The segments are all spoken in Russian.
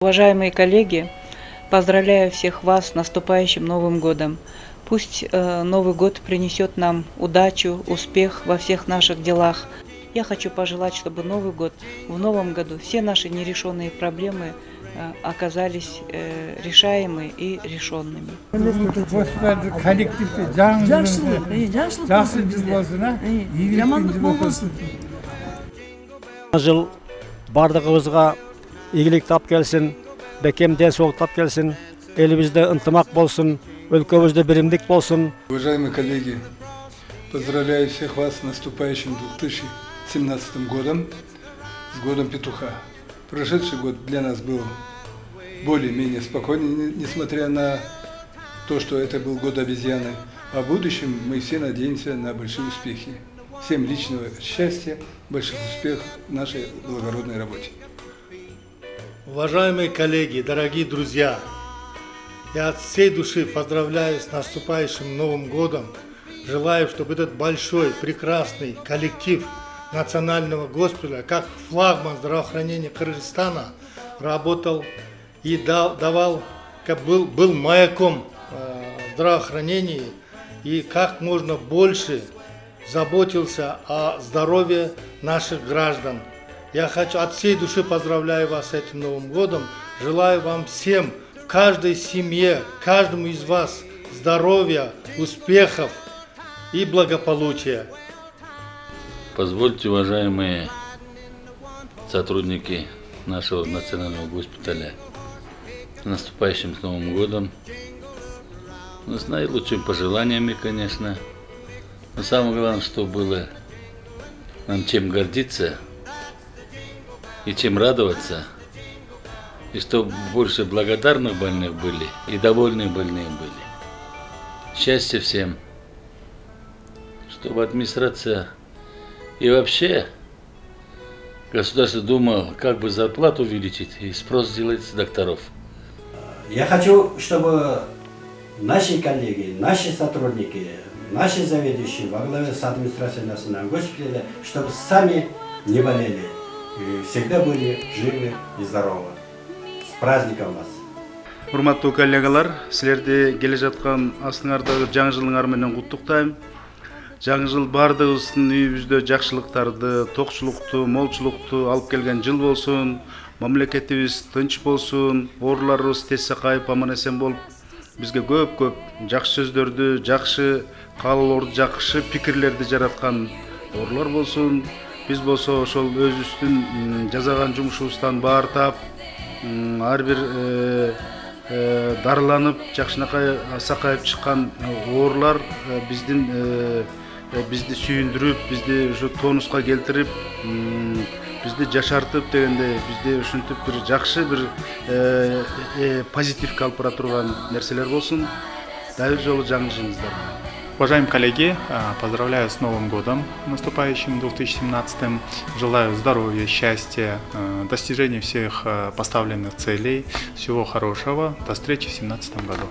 Уважаемые коллеги, поздравляю всех вас с наступающим Новым годом. Пусть Новый год принесет нам удачу, успех во всех наших делах. Я хочу пожелать, чтобы Новый год, в новом году все наши нерешенные проблемы оказались решаемы и решенными. Жыл бардығыбызға игілік тап келсін, бекем денсаулық тап келсін, елімізде ынтымақ болсын, өлкөбүздө биримдик болсын. Уважаемые коллеги, поздравляю всех вас с наступающим 2017 годом, с годом петуха. Прошедший год для нас был более-менее спокойный, несмотря на то, что это был год обезьяны. А в будущем мы все надеемся на большие успехи. Всем личного счастья, больших успехов в нашей благородной работе. Уважаемые коллеги, дорогие друзья, я от всей души поздравляю с наступающим Новым годом. Желаю, чтобы этот большой, прекрасный коллектив национального госпиталя, как флагман здравоохранения Кыргызстана, работал и давал, был маяком здравоохранения и как можно больше заботился о здоровье наших граждан. Я хочу от всей души поздравляю вас с этим Новым годом. Желаю вам всем, в каждой семье, каждому из вас здоровья, успехов и благополучия. Позвольте, уважаемые сотрудники нашего национального госпиталя, с наступающим с Новым годом, с наилучшими пожеланиями, конечно. Но самое главное, что было нам чем гордиться и чем радоваться, и чтобы больше благодарных больных были и довольных больных были. Счастья всем, чтобы администрация и вообще государство думало, как бы зарплату увеличить и спрос сделать с докторов. Я хочу, чтобы наши коллеги, наши сотрудники, наши заведующие во главе с администрацией национального госпиталя, чтобы сами не болели и всегда были живы и здоровы. С праздником вас! Урматтуу коллегалар, силерди келе жаткан астыңардагы жаңы жылыңар менен куттуктайм. Жаңы жыл бардыгыбыздын үйүбүздө жакшылыктарды, токчулукту, молчулукту алып келген жыл болсун. Мамлекетибиз тынч болсун, ооруларыбыз тез сакайып, аман-эсен болуп, бизге көп жакшы сөздөрдү, жакшы каалоолорду, жакшы пикирлерди жараткан оорулар болсун. Биз болсо ошол өзүбүздүн жасаган жумушубуздан баар таап, ар бир дарыланып, жакшынакай сакайып чыккан оорулар бизди сүйүндүрүп, бизди ушу тонуска келтирип, бизди жашартып дегенде, бизди ушинтип бир жакшы бир позитивге алып бара турган нерселер болсун. Дагы бир жолу жаңы жылыңыздар менен. Уважаемые коллеги, поздравляю с Новым годом, наступающим 2017. Желаю здоровья, счастья, достижения всех поставленных целей, всего хорошего. До встречи в 2017 году.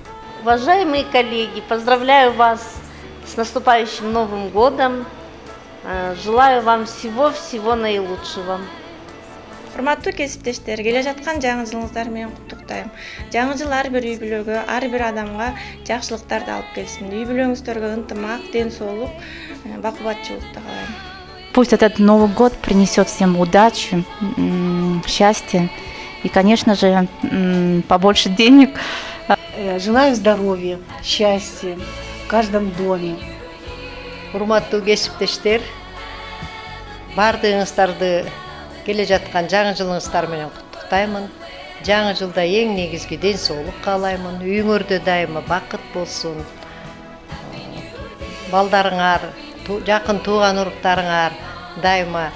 Уважаемые коллеги, поздравляю вас с наступающим Новым годом. Желаю вам всего наилучшего. Урматтуу кесиптештер, келе жаткан жаңы жылыңыздар менен куттуктайм. Жаңы жыл ар бир үй бүлөгө, ар бир адамга жакшылыктарды алып келсин. Үй бүлөңүздөргө ынтымак, ден соолук, бакубатчылыкты каалайм. Пусть этот Новый год принесет всем удачу, счастье и, конечно же, побольше денег. Желаю здоровья, счастья в каждом доме. Урматтуу кесиптештер, бардыгыңыздарды келе жаткан жаңы жылыңыздар менен куттуктаймын. Жаңы жылда эң негизги ден соолук каалаймын. Үйүңөрдө дайыма бакыт болсун. Балдарыңар, жакын тууган уруктарыңар дайыма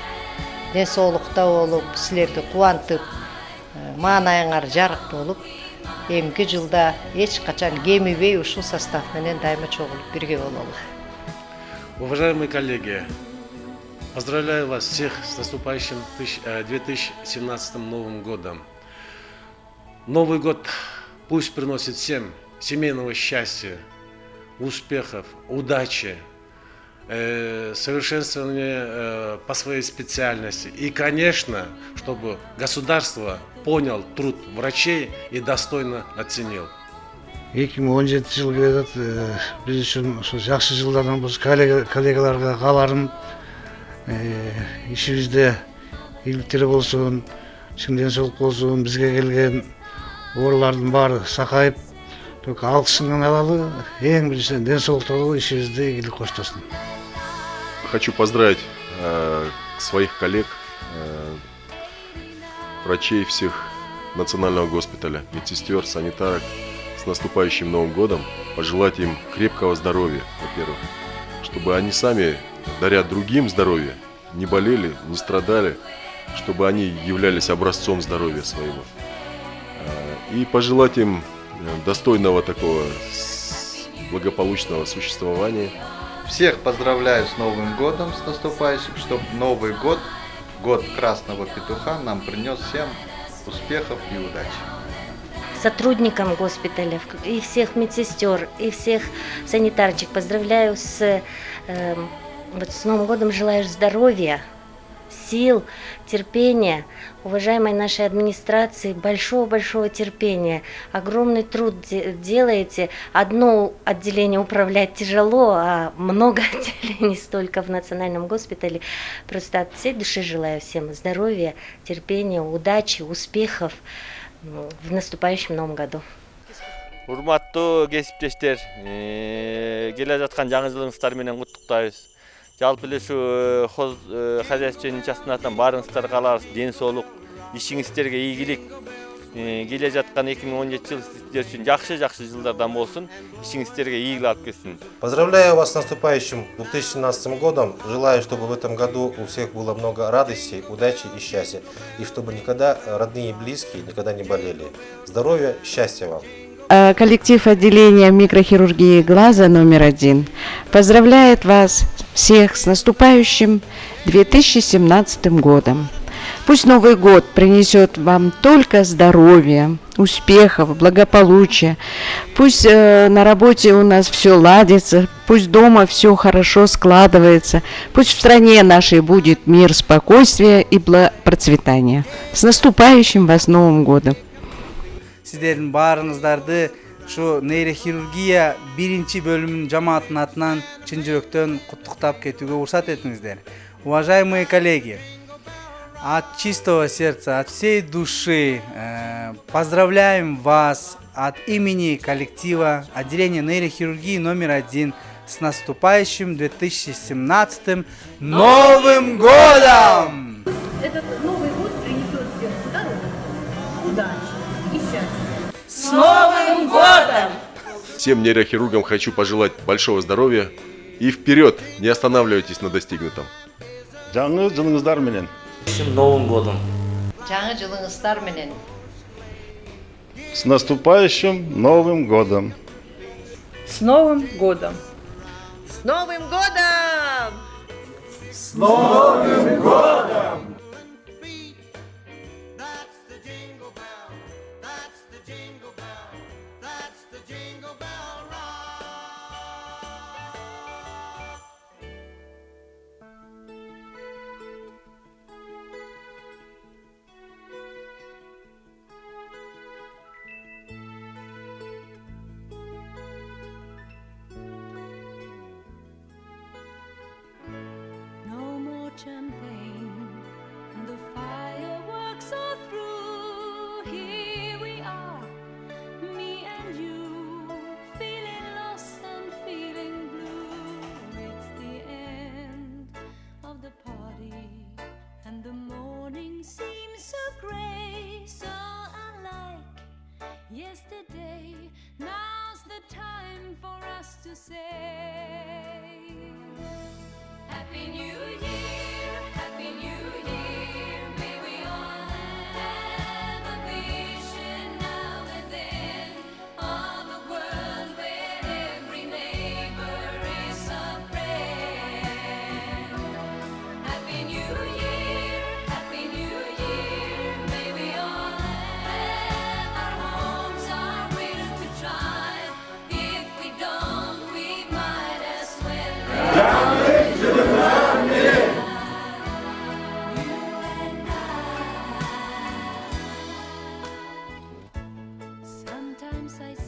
ден соолукта болуп, силерди кубантып, маанайыңар жарык болуп, эмки жылда эч качан кемибей ушул состав менен дайыма чогулуп бирге бололу. Уважаемые коллеги, поздравляю вас всех с наступающим 2017 Новым годом. Новый год пусть приносит всем семейного счастья, успехов, удачи. совершенствование по своей специальности. И, конечно, чтобы государство понял труд врачей и достойно оценил. 2017 жыл келе жатат. Биз үчүн ошо жакшы жылдардан биз коллегаларга кааларым ишибизде ийгиликтер болсун, чың ден соолук болсун, бизге келген оорулардын баары сакайып, только алкышын алалы, эң биринчиден ден соолукту алалы, ишибизде ийгилик коштосун. Хочу поздравить своих коллег, врачей всех национального госпиталя, медсестер, санитарок с наступающим Новым годом, пожелать им крепкого здоровья, во-первых, чтобы они сами, даря другим здоровье, не болели, не страдали, чтобы они являлись образцом здоровья своего. И пожелать им достойного такого благополучного существования. Всех поздравляю с Новым годом, с наступающим, чтобы Новый год, год Красного Петуха, нам принес всем успехов и удачи. Сотрудникам госпиталя и всех медсестер, и всех санитарчик поздравляю с Новым годом, желаю здоровья, сил, терпения, уважаемой нашей администрации, большого-большого терпения. Огромный труд делаете. Одно отделение управлять тяжело, а много отделений столько в национальном госпитале. Просто от всей души желаю всем здоровья, терпения, удачи, успехов в наступающем Новом году. Урматтуу кесиптештер, келе жаткан жаңы жылыңыздар менен куттуктайбыз. Жалпы эле ушу хозяйственный частинаттан баарыңыздар кааларбыз, ден соолук, ишиңиздерге ийгилик. Келе жаткан 2017 жыл сиздер үчүн жакшы жылдардан болсун, ишиңиздерге ийгилик алып келсин. Поздравляю вас с наступающим 2017 годом. Желаю, чтобы в этом году у всех было много радости, удачи и счастья. И чтобы никогда родные и близкие никогда не болели. Здоровья, счастья вам. Коллектив отделения микрохирургии глаза номер 1 поздравляет вас всех с наступающим 2017 годом. Пусть Новый год принесет вам только здоровье, успехов, благополучия. Пусть на работе у нас все ладится, пусть дома все хорошо складывается. Пусть в стране нашей будет мир, спокойствие и процветание. С наступающим вас Новым годом! Сіздердің барыңыздарды шу нейрохирургия биринчи бөлімінің жамаатын атынан чын жүректен құттықтап кетуге урсат етіңіздер. Уважаемые коллеги, от чистого сердца, от всей души поздравляем вас от имени коллектива отделения нейрохирургии номер 1 с наступающим 2017 Новым годом! Этот Новый год принесет всем здоровье, удачи и счастье. С Новым годом! Всем нейрохирургам хочу пожелать большого здоровья и вперед, не останавливайтесь на достигнутом. Жаңы жылыңыздар менен. С Новым годом! Жаңы жылыңыздар менен. С наступающим Новым годом! С Новым годом! С Новым годом! С Новым годом! Champagne and the fireworks are through. Here we are, me and you, feeling lost and feeling blue. It's the end of the party and the morning seems so grey, so unlike yesterday. Now's the time for us to say Happy New Year, Happy New Year. May we all have a vision now and then of a world where every neighbor is a friend. Happy New Year, Happy New Year. May we all have our homes, our will to try. If we don't, we might as well. sometimes I